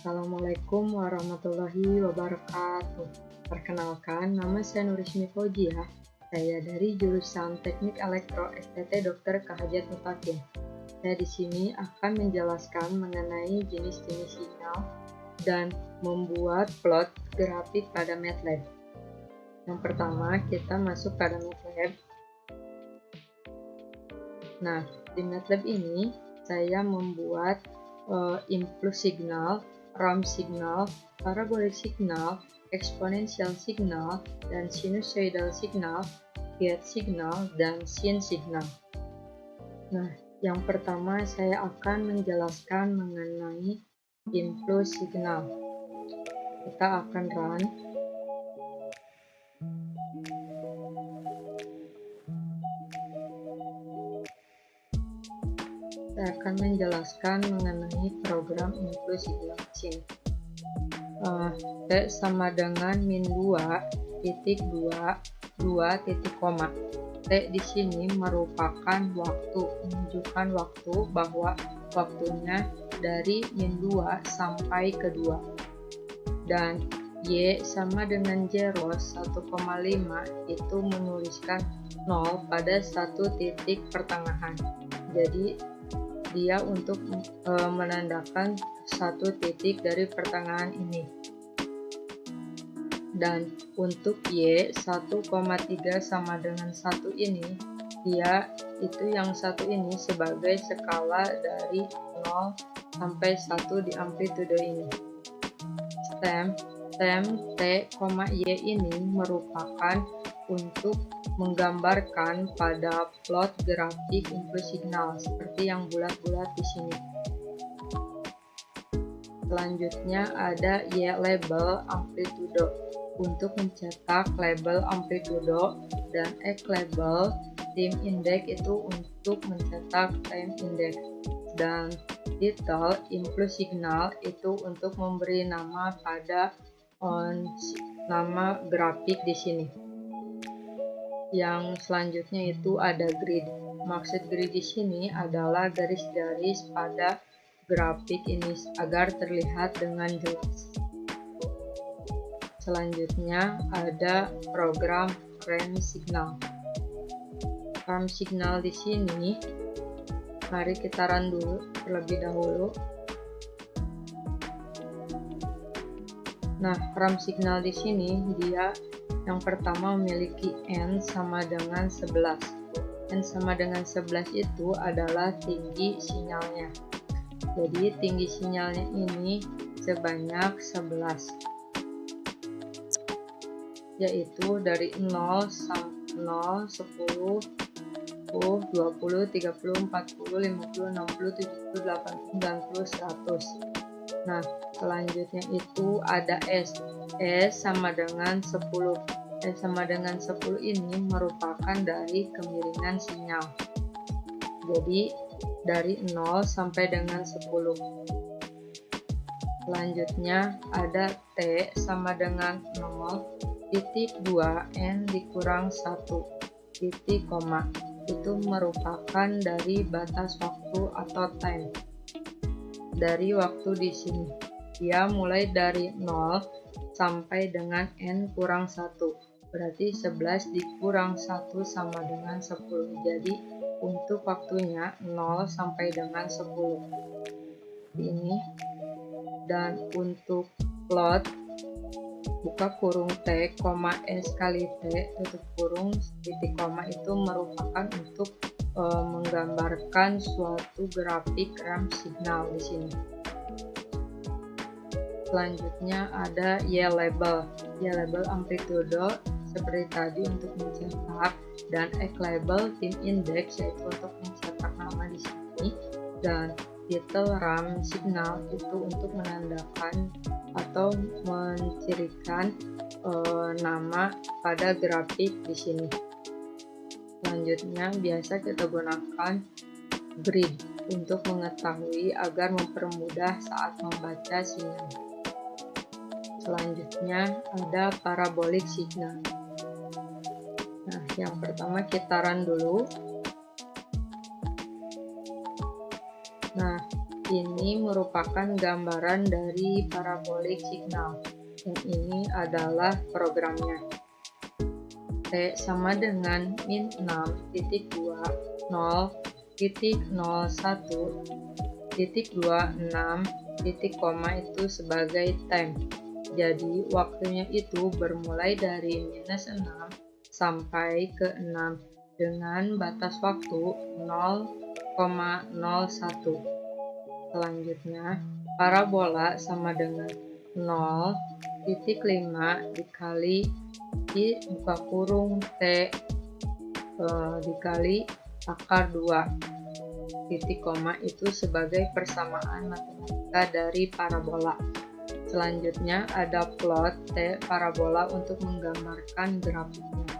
Assalamualaikum warahmatullahi wabarakatuh. Perkenalkan, nama saya Nurismi Fauzia. Saya dari jurusan Teknik Elektro STT Dr. Kahajat Mutakin. Saya di sini akan menjelaskan mengenai jenis-jenis sinyal dan membuat plot grafik pada MATLAB. Yang pertama, kita masuk pada MATLAB. Nah, di MATLAB ini saya membuat impulse signal, ramp signal, parabolic signal, exponential signal, dan sinusoidal signal, gate signal, dan scene signal. Nah, yang pertama saya akan menjelaskan mengenai impulse signal. Kita akan run. Saya akan menjelaskan mengenai program impulse signal di sini. T sama dengan min 2 titik 2 titik koma. T di sini merupakan waktu, menunjukkan waktu bahwa waktunya dari min 2 sampai ke 2. Dan Y sama dengan 0 1,5 itu menuliskan 0 pada satu titik pertengahan. Jadi dia untuk menandakan satu titik dari pertengahan ini. Dan untuk Y 1,3 sama dengan 1 ini, dia itu yang satu ini sebagai skala dari 0 sampai 1 di amplitude ini. Stem T, Y ini merupakan untuk menggambarkan pada plot grafik impulse signal seperti yang bulat-bulat di sini. Selanjutnya ada Y label amplitude untuk mencetak label amplitude, dan X label time index itu untuk mencetak time index, dan title impulse signal itu untuk memberi nama pada nama grafik di sini. Yang selanjutnya itu ada grid. Maksud grid di sini adalah garis-garis pada grafik ini agar terlihat dengan jelas. Selanjutnya ada program ramp signal. Ramp signal di sini, mari kita run dulu terlebih dahulu. Nah, ramp signal di sini dia yang pertama memiliki N sama dengan 11. N sama dengan 11 itu adalah tinggi sinyalnya. Jadi tinggi sinyalnya ini sebanyak 11. Yaitu dari 0, 10, 20, 30, 40, 50, 60, 70, 80, 90, 100. Nah, selanjutnya itu ada S. S sama dengan 10. S sama dengan 10 ini merupakan dari kemiringan sinyal. Jadi, dari 0 sampai dengan 10. Selanjutnya ada T sama dengan 0,2 N dikurang 1 titik koma. Itu merupakan dari batas waktu atau time. Dari waktu di sini, dia mulai dari 0 sampai dengan N kurang 1. Berarti 11 dikurang 1 sama dengan 10. Jadi untuk waktunya 0 sampai dengan 10. Ini. Dan untuk plot buka kurung T, S kali T, tutup kurung, titik koma itu merupakan untuk menggambarkan suatu grafik ramp signal di sini. Selanjutnya ada Y label. Y label amplitude seperti tadi untuk mencetak, dan X label time index yaitu untuk mencetak nama di sini, dan title ramp signal itu untuk menandakan atau mencirikan nama pada grafik di sini. Selanjutnya biasa kita gunakan grid untuk mengetahui agar mempermudah saat membaca sinyal. Selanjutnya ada parabolic signal. Nah, yang pertama kita run dulu. Nah, ini Ini merupakan gambaran dari parabolic signal, dan ini adalah programnya. T sama dengan min 6.2 0.01.26 koma itu sebagai time. Jadi waktunya itu bermulai dari minus 6 sampai ke 6 dengan batas waktu 0,01. Selanjutnya, parabola sama dengan 0,5 dikali buka kurung T dikali akar 2 titik koma itu sebagai persamaan matematika dari parabola. Selanjutnya ada plot T parabola untuk menggambarkan grafiknya.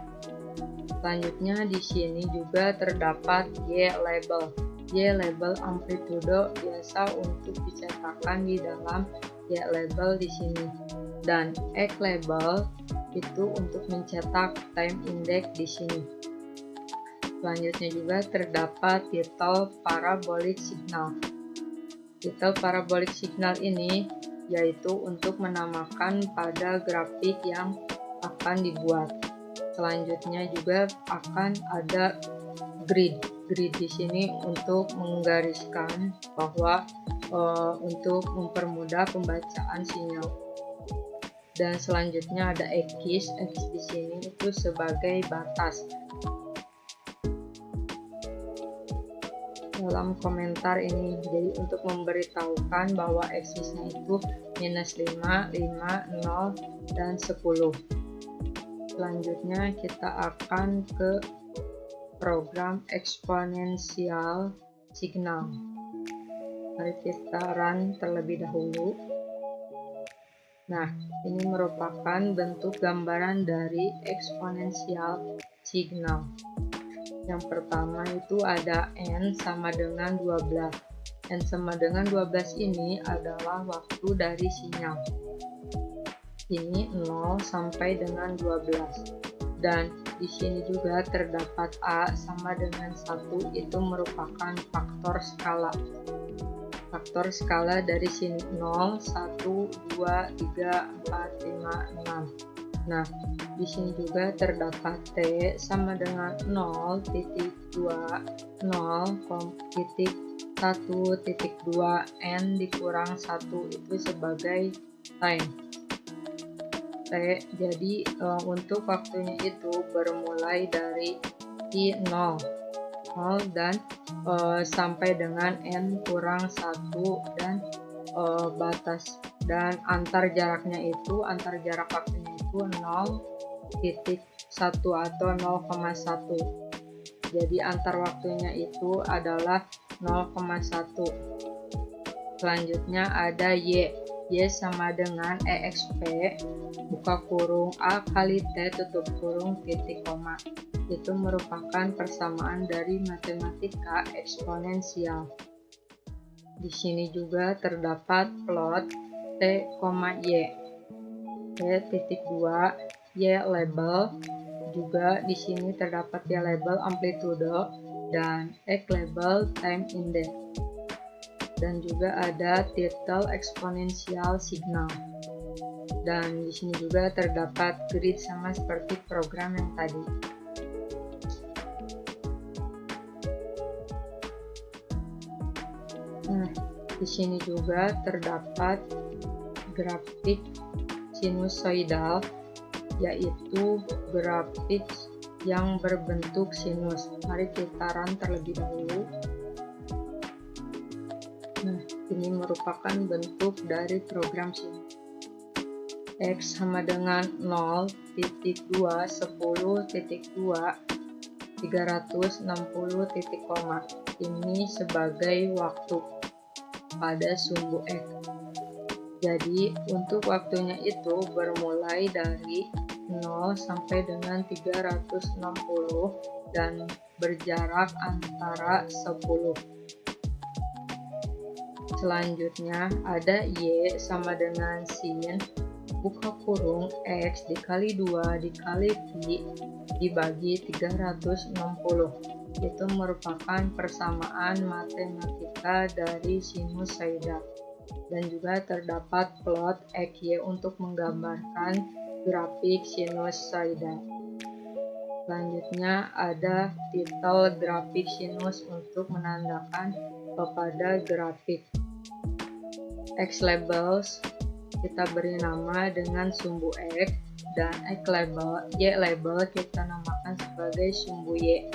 Selanjutnya di sini juga terdapat Y label. Y label amplitude biasa untuk dicetakkan di dalam Y label di sini, dan X label itu untuk mencetak time index di sini. Selanjutnya juga terdapat titel parabolic signal. Titel parabolic signal ini yaitu untuk menamakan pada grafik yang akan dibuat. Selanjutnya juga akan ada grid. Grid di sini untuk menggariskan bahwa untuk mempermudah pembacaan sinyal. Dan selanjutnya ada X di sini itu sebagai batas. Dalam komentar ini, jadi untuk memberitahukan bahwa X-nya itu minus 5, 5, 0, dan 10. Selanjutnya kita akan ke program eksponensial signal. Mari kita run terlebih dahulu. Nah, ini merupakan bentuk gambaran dari eksponensial signal. Yang pertama itu ada N sama dengan 12. N sama dengan 12 ini adalah waktu dari sinyal. Ini 0 sampai dengan 12. Dan di sini juga terdapat A sama dengan 1, itu merupakan faktor skala. Faktor skala dari sini 0, 1, 2, 3, 4, 5, 6. Nah, di sini juga terdapat T sama dengan 0.2, 0.1.2 N dikurang 1 itu sebagai time. T, jadi untuk waktunya itu bermulai dari T0 dan sampai dengan N kurang 1 dan batas dan antar jarak waktunya itu 0.1 atau 0,1. Jadi antar waktunya itu adalah 0,1. Selanjutnya ada Y. Y sama dengan EXP buka kurung A kali T tutup kurung titik koma. Itu merupakan persamaan dari matematika eksponensial. Di sini juga terdapat plot T, Y. T titik 2 Y label, juga di sini terdapat Y label amplitude dan X label time index. Dan juga ada titel eksponensial signal. Dan di sini juga terdapat grid sama seperti program yang tadi. Nah, di sini juga terdapat grafik sinusoidal, yaitu grafik yang berbentuk sinus. Mari kita run terlebih dahulu. Nah, ini merupakan bentuk dari program sinus. X sama dengan 0.2, 10.2, 360 titik koma. Ini sebagai waktu pada sumbu X. Jadi untuk waktunya itu bermulai dari 0 sampai dengan 360 dan berjarak antara 10. Selanjutnya ada Y sama dengan sin buka kurung X dikali 2 dikali V dibagi 360. itu merupakan persamaan matematika dari sinusoida. Dan juga terdapat plot XY untuk menggambarkan grafik sinusoida. Selanjutnya ada titel grafik sinus untuk menandakan kepada grafik. X labels kita beri nama dengan sumbu X, dan Y label kita namakan sebagai sumbu Y.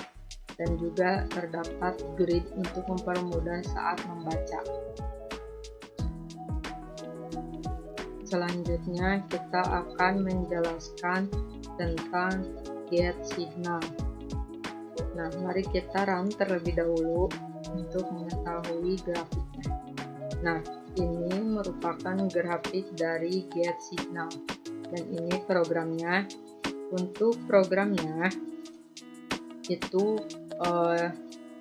Dan juga terdapat grid untuk mempermudah saat membaca. Selanjutnya kita akan menjelaskan tentang get signal. Nah, mari kita run terlebih dahulu untuk mengetahui grafiknya. Nah, ini merupakan grafik dari get signal, dan ini programnya. Untuk programnya itu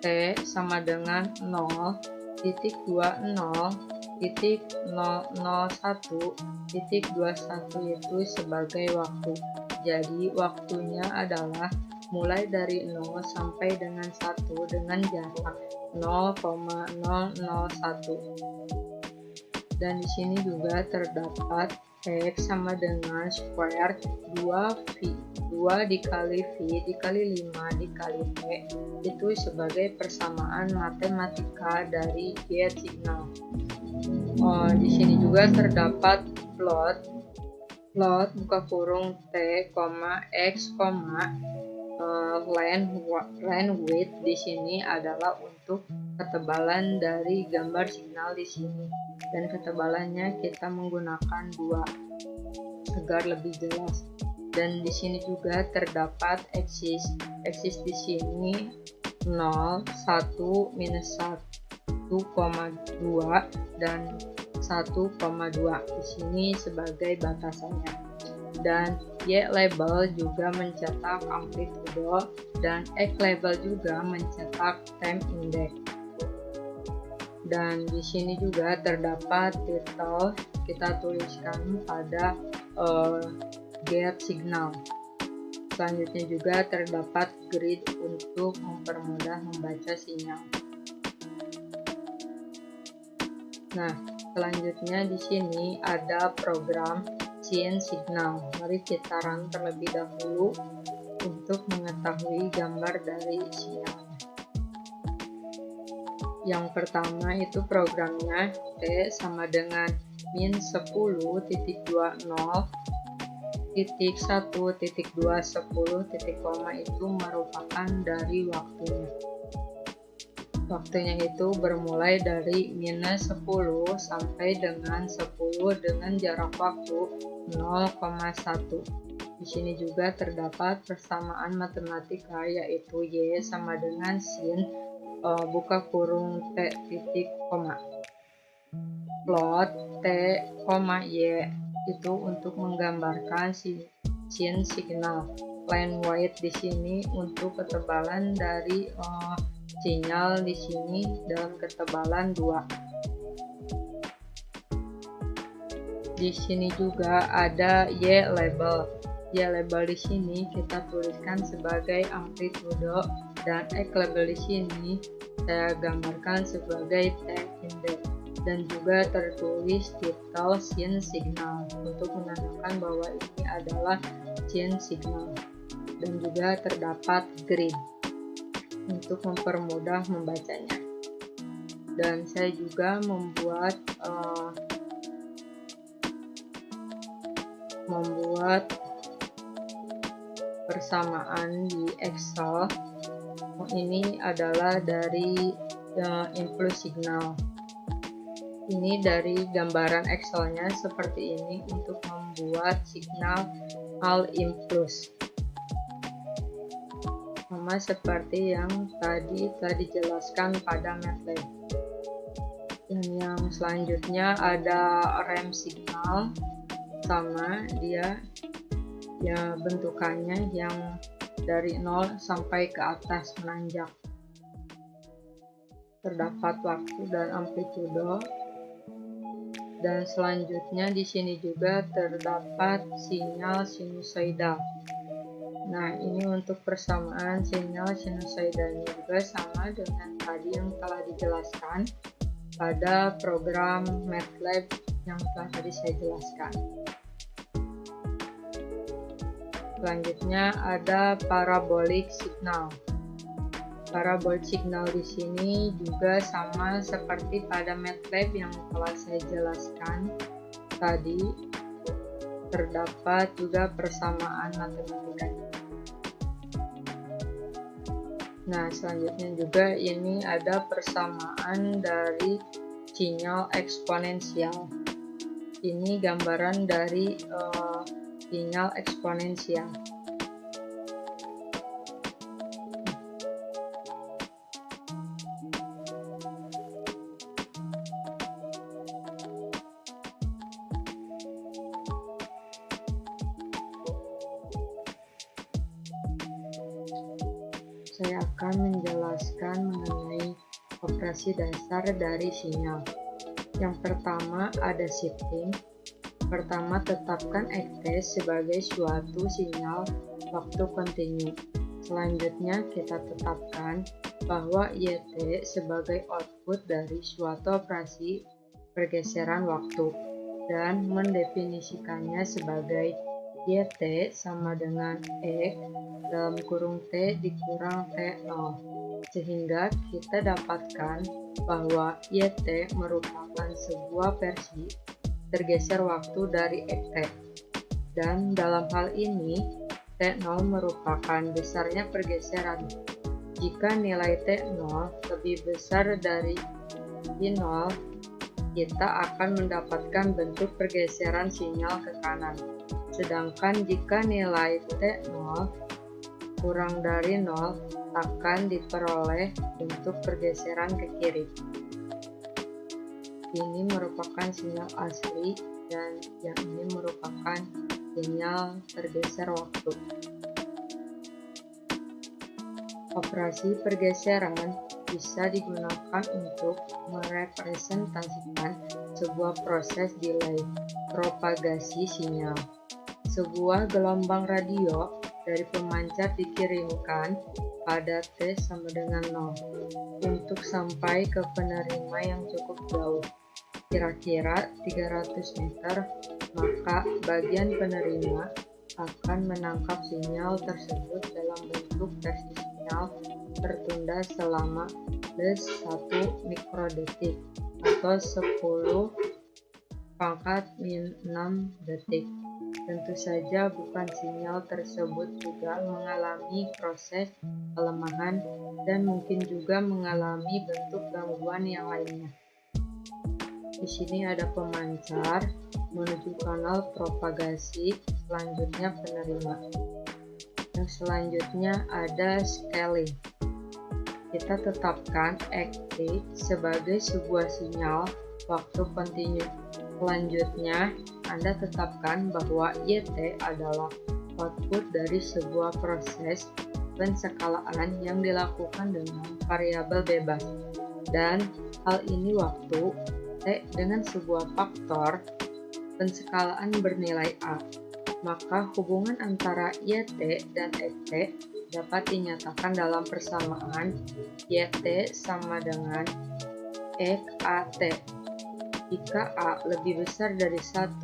T sama dengan 0.20.001.21 itu sebagai waktu. Jadi waktunya adalah mulai dari 0 sampai dengan 1 dengan jarak 0,001. Dan di sini juga terdapat X sama dengan square 2 dikali V dikali 5 dikali T itu sebagai persamaan matematika dari get signal. Di sini juga terdapat plot buka kurung T, X, line width di sini adalah untuk ketebalan dari gambar signal di sini, dan ketebalannya kita menggunakan 2 agar lebih jelas. Dan di sini juga terdapat axis di sini 0, 1, minus 1,2 dan 1,2 di sini sebagai batasannya. Dan Y label juga mencetak amplitudo, dan X label juga mencetak time index. Dan di sini juga terdapat titel, kita tuliskan pada get signal. Selanjutnya juga terdapat grid untuk mempermudah membaca sinyal. Nah, selanjutnya di sini ada program change signal. Mari kita run terlebih dahulu untuk mengetahui gambar dari sinyalnya. Yang pertama itu programnya T sama dengan min 10.20.1.210 itu merupakan dari waktunya. Waktunya itu bermulai dari minus 10 sampai dengan 10 dengan jarak waktu 0,1. Di sini juga terdapat persamaan matematika yaitu Y sama dengan sin buka kurung T titik koma. Plot T, Y itu untuk menggambarkan sin signal. Line width di sini untuk ketebalan dari sinyal di sini dalam ketebalan 2. Di sini juga ada Y label. Y label di sini kita tuliskan sebagai amplitudo, dan X label di sini saya gambarkan sebagai time index, dan juga tertulis titel sin signal untuk menandakan bahwa ini adalah sin signal. Dan juga terdapat grid untuk mempermudah membacanya. Dan saya juga membuat persamaan di Excel. Ini adalah dari impulse signal. Ini dari gambaran Excelnya seperti ini untuk membuat signal all impulse. Sama seperti yang tadi telah dijelaskan pada MATLAB. Dan yang selanjutnya ada ramp signal, sama dia ya bentukannya yang dari 0 sampai ke atas menanjak. Terdapat waktu dan amplitudo. Dan selanjutnya di sini juga terdapat sinyal sinusoidal. Nah, ini untuk persamaan sinyal sinusoidanya juga sama dengan tadi yang telah dijelaskan pada program MATLAB yang telah tadi saya jelaskan. Selanjutnya ada parabolic signal. Parabolic signal di sini juga sama seperti pada MATLAB yang telah saya jelaskan tadi, terdapat juga persamaan matematika. Nah, selanjutnya juga ini ada persamaan dari sinyal eksponensial. Ini gambaran dari sinyal eksponensial. Saya akan menjelaskan mengenai operasi dasar dari sinyal. Yang pertama ada shifting. Pertama, tetapkan Xt sebagai suatu sinyal waktu kontinu. Selanjutnya, kita tetapkan bahwa Yt sebagai output dari suatu operasi pergeseran waktu dan mendefinisikannya sebagai Yt sama dengan X dalam kurung T dikurang T0, sehingga kita dapatkan bahwa Yt merupakan sebuah versi tergeser waktu dari Xt, dan dalam hal ini T0 merupakan besarnya pergeseran. Jika nilai T0 lebih besar dari I0, kita akan mendapatkan bentuk pergeseran sinyal ke kanan. Sedangkan jika nilai T0 kurang dari 0, akan diperoleh bentuk pergeseran ke kiri. Ini merupakan sinyal asli dan yang ini merupakan sinyal tergeser waktu. Operasi pergeseran bisa digunakan untuk merepresentasikan sebuah proses delay propagasi sinyal. Sebuah gelombang radio dari pemancar dikirimkan pada T sama dengan 0 untuk sampai ke penerima yang cukup jauh, kira-kira 300 meter, maka bagian penerima akan menangkap sinyal tersebut dalam bentuk versi sinyal tertunda selama plus 1 mikrodetik atau 10⁻⁶ detik. Tentu saja bukan sinyal tersebut juga mengalami proses pelemahan dan mungkin juga mengalami bentuk gangguan yang lainnya. Di sini ada pemancar menuju kanal propagasi, selanjutnya penerima. Yang selanjutnya ada scaling. Kita tetapkan Xt sebagai sebuah sinyal waktu kontinu. Selanjutnya, Anda tetapkan bahwa Yt adalah output dari sebuah proses penskalaan yang dilakukan dengan variabel bebas, dan hal ini waktu T dengan sebuah faktor penskalaan bernilai A. Maka hubungan antara Yt dan Xt dapat dinyatakan dalam persamaan Yt sama dengan Xat. Jika A lebih besar dari 1,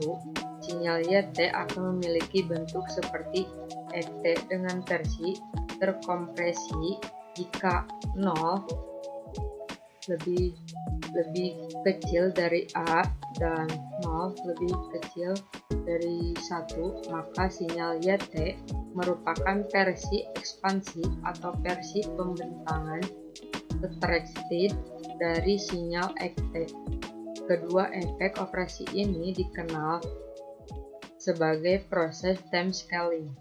sinyal Yt akan memiliki bentuk seperti Xt dengan versi terkompresi. Jika 0 lebih kecil dari A dan 0 lebih kecil dari 1, maka sinyal Yt merupakan versi ekspansi atau versi pembentangan tetrexted dari sinyal Xt. Kedua efek operasi ini dikenal sebagai proses time scaling.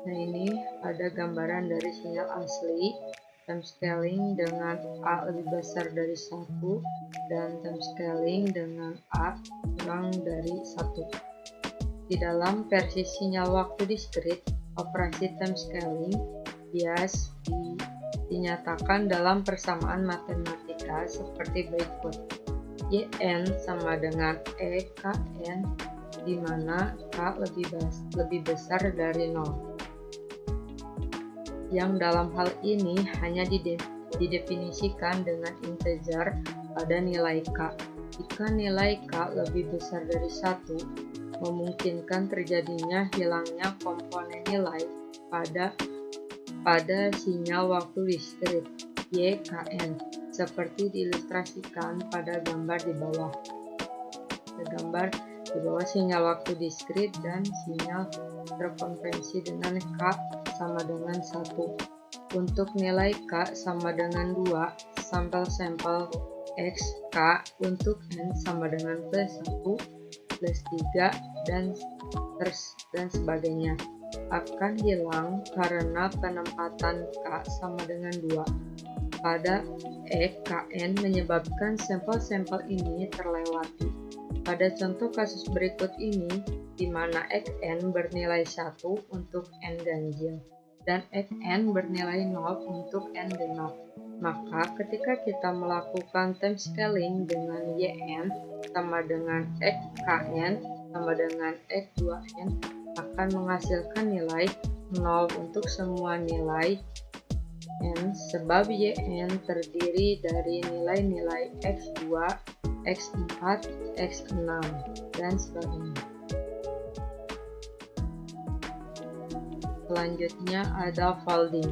Nah, ini ada gambaran dari sinyal asli time scaling dengan A lebih besar dari 1 dan time scaling dengan A kurang dari 1. Di dalam versi sinyal waktu diskrit, operasi time scaling bias dinyatakan dalam persamaan matematika seperti berikut. Yn sama dengan EKN di mana K lebih besar dari 0. Yang dalam hal ini hanya didefinisikan dengan integer pada nilai K. Jika nilai K lebih besar dari 1, memungkinkan terjadinya hilangnya komponen nilai pada sinyal waktu diskrit YKN, seperti diilustrasikan pada gambar di bawah. Sinyal waktu diskrit dan sinyal terkonvensi dengan K sama dengan 1. Untuk nilai K sama dengan 2, sampel-sampel X K untuk N sama dengan plus 1, plus 3, dan sebagainya akan hilang karena penempatan K sama dengan 2 pada EKN menyebabkan sampel-sampel ini terlewati. Pada contoh kasus berikut ini, di mana Xn bernilai 1 untuk N ganjil dan Xn bernilai 0 untuk N genap, maka ketika kita melakukan time scaling dengan Yn sama dengan Xkn sama dengan X2n akan menghasilkan nilai 0 untuk semua nilai N, sebab Yn terdiri dari nilai-nilai X2, X4, X6, dan sebagainya. Selanjutnya ada folding.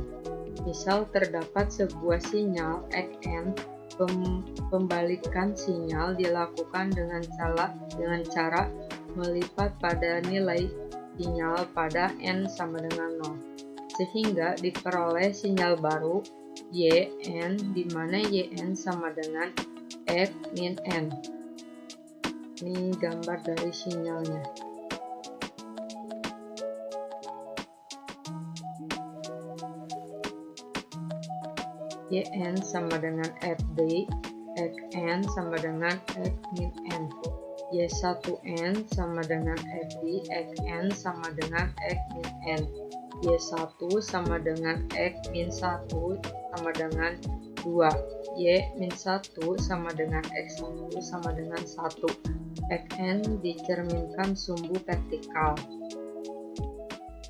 Misal terdapat sebuah sinyal Xn, pembalikan sinyal dilakukan dengan cara melipat pada nilai sinyal pada N sama dengan 0, sehingga diperoleh sinyal baru Yn, di mana Yn sama dengan X min N. Ini gambar dari sinyalnya. Yn sama dengan Fd, Xn sama dengan X min N. Y1n sama dengan Fd, Xn sama dengan X min N. Y1 sama dengan X min 1 sama dengan 2. Y min 1 sama dengan X1 sama dengan 1. Xn dicerminkan sumbu vertikal.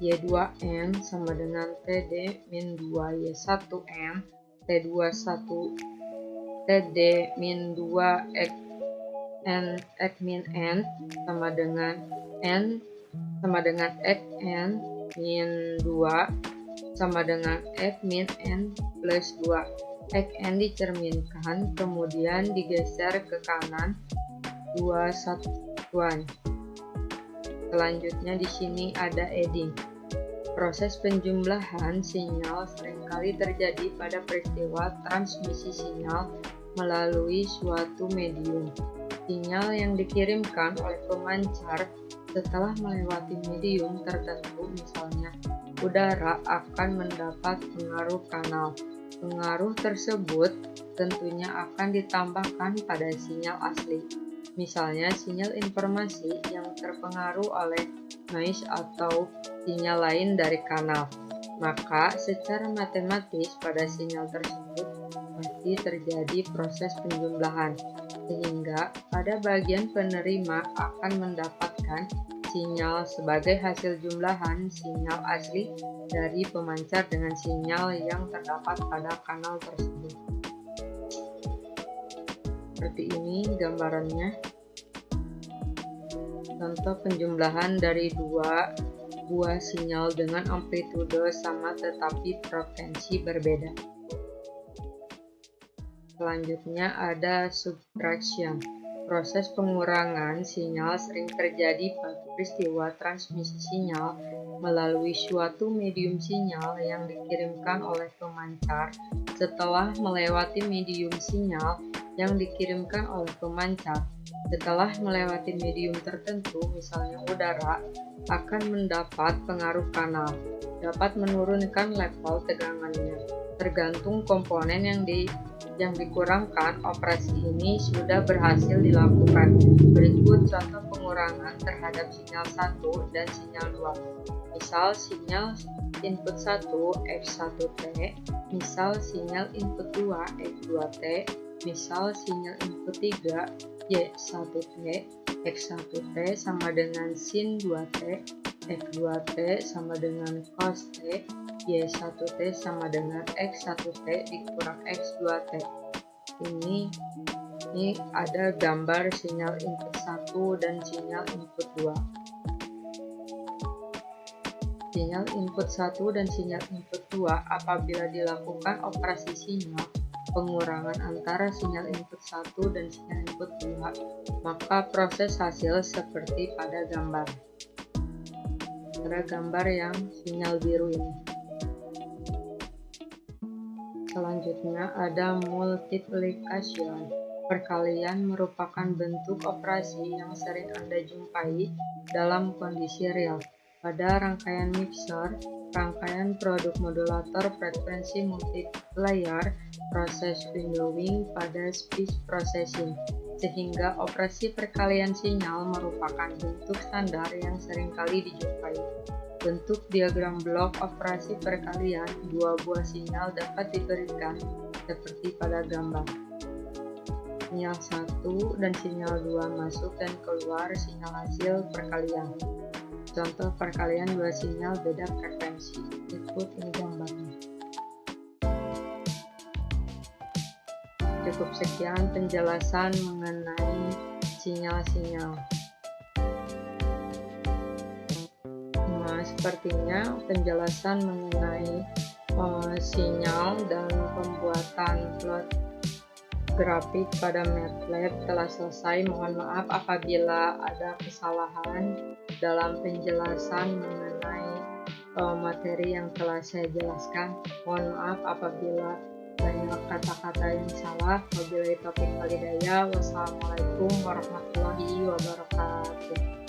Y2n sama dengan Td min 2 Y1n, T21 Td min 2 X min N sama dengan N sama dengan Xn min 2 sama dengan X min N plus 2. Xn dicerminkan kemudian digeser ke kanan 2 satuan. Selanjutnya di sini ada adding. Proses penjumlahan sinyal seringkali terjadi pada peristiwa transmisi sinyal melalui suatu medium. Sinyal yang dikirimkan oleh pemancar setelah melewati medium tertentu, misalnya udara, akan mendapat pengaruh kanal. Pengaruh tersebut tentunya akan ditambahkan pada sinyal asli. Misalnya sinyal informasi yang terpengaruh oleh noise atau sinyal lain dari kanal. Maka secara matematis pada sinyal tersebut pasti terjadi proses penjumlahan, sehingga pada bagian penerima akan mendapatkan sinyal sebagai hasil jumlahan sinyal asli dari pemancar dengan sinyal yang terdapat pada kanal tersebut. Seperti ini gambarannya. Contoh penjumlahan dari dua buah sinyal dengan amplitude sama tetapi frekuensi berbeda. Selanjutnya ada subtraction. Proses pengurangan sinyal sering terjadi pada peristiwa transmisi sinyal melalui suatu medium sinyal yang dikirimkan oleh pemancar setelah melewati medium sinyal yang dikirimkan oleh pemancar. Setelah melewati medium tertentu, misalnya udara, akan mendapat pengaruh kanal, dapat menurunkan level tegangannya. Tergantung komponen yang dikurangkan, operasi ini sudah berhasil dilakukan. Berikut contoh pengurangan terhadap sinyal 1 dan sinyal 2. Misal sinyal input 1 X1T, misal sinyal input 2 X2T, misal sinyal input 3 Y1T, X1T sama dengan sin 2T, X2T sama dengan cos T, Y1T sama dengan X1T dikurang X2T. Ini ada gambar sinyal input 1 dan sinyal input 2. Sinyal input 1 dan sinyal input 2 apabila dilakukan operasi sinyal pengurangan antara sinyal input 1 dan sinyal input 2, maka proses hasil seperti pada gambar. Pada gambar yang sinyal biru ini. Selanjutnya ada multiplication. Perkalian merupakan bentuk operasi yang sering Anda jumpai dalam kondisi real. Pada rangkaian mixer, rangkaian produk modulator frekuensi multiplier, proses windowing pada speech processing, sehingga operasi perkalian sinyal merupakan bentuk standar yang seringkali dijumpai. Bentuk diagram blok operasi perkalian dua buah sinyal dapat diberikan seperti pada gambar. Sinyal 1 dan sinyal 2 masuk dan keluar sinyal hasil perkalian. Contoh perkalian dua sinyal beda frekuensi. Ikut ini gambarnya. Cukup sekian penjelasan mengenai sinyal-sinyal. Nah, sepertinya penjelasan mengenai sinyal dan pembuatan plot grafik pada MATLAB telah selesai. Mohon maaf apabila ada kesalahan dalam penjelasan mengenai materi yang telah saya jelaskan. Mohon maaf apabila banyak kata-kata yang salah. Wabillahi taufiq wal hidayah. Wassalamualaikum warahmatullahi wabarakatuh.